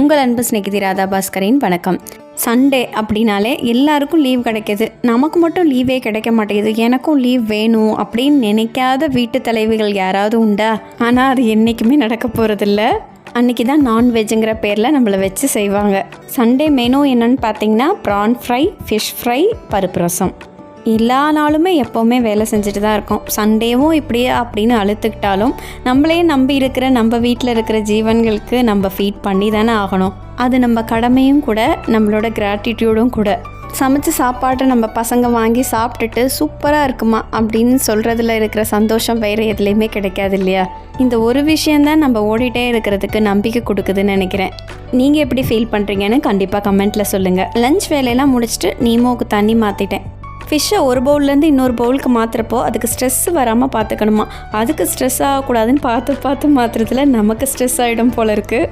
உங்கள் அன்பு ஸ்நேகிதி ராதா பாஸ்கரின் வணக்கம். சண்டே அப்படின்னாலே எல்லாருக்கும் லீவ் கிடைக்கிது, நமக்கு மட்டும் லீவே கிடைக்க மாட்டேங்குது. எனக்கும் லீவ் வேணும் அப்படின்னு நினைக்காத வீட்டு தலைவிகள் யாராவது உண்டா? ஆனால் அது என்றைக்குமே நடக்க போகிறதில்ல. அன்றைக்கி தான் நான்வெஜ்ஜுங்கிற பேரில் நம்மளை வச்சு செய்வாங்க. சண்டே மெனு என்னன்னு பார்த்தீங்கன்னா ப்ரான் ஃப்ரை, ஃபிஷ் ஃப்ரை, பருப்பு ரசம். எல்லா நாளுமே எப்போவுமே வேலை செஞ்சுட்டு தான் இருக்கோம். சண்டேவும் இப்படியே அப்படின்னு அழுத்துக்கிட்டாலும் நம்மளே நம்பி இருக்கிற நம்ம வீட்டில் இருக்கிற ஜீவன்களுக்கு நம்ம ஃபீட் பண்ணி தானே ஆகணும். அது நம்ம கடமையும் கூட, நம்மளோட கிராட்டிடியூடும் கூட. சமைச்ச சாப்பாட்டை நம்ம பசங்க வாங்கி சாப்பிட்டுட்டு சூப்பராக இருக்குமா அப்படின்னு சொல்கிறதுல இருக்கிற சந்தோஷம் வேறு எதுலேயுமே கிடைக்காது இல்லையா? இந்த ஒரு விஷயந்தான் நம்ம ஓடிட்டே இருக்கிறதுக்கு நம்பிக்கை கொடுக்குதுன்னு நினைக்கிறேன். நீங்கள் எப்படி ஃபீல் பண்ணுறீங்கன்னு கண்டிப்பாக கமெண்ட்டில் சொல்லுங்கள். லஞ்ச் வேலையெல்லாம் முடிச்சுட்டு நீமோவுக்கு தண்ணி மாற்றிட்டேன். ஃபிஷ்ஷை ஒரு பவுல்லேருந்து இன்னொரு பவுலுக்கு மாற்றுறப்போ அதுக்கு ஸ்ட்ரெஸ் வராமல் பார்த்துக்கணுமா. அதுக்கு ஸ்ட்ரெஸ் ஆகக்கூடாதுன்னு பார்த்து மாற்றுறதுல நமக்கு ஸ்ட்ரெஸ் ஆகிடும் போல இருக்குது.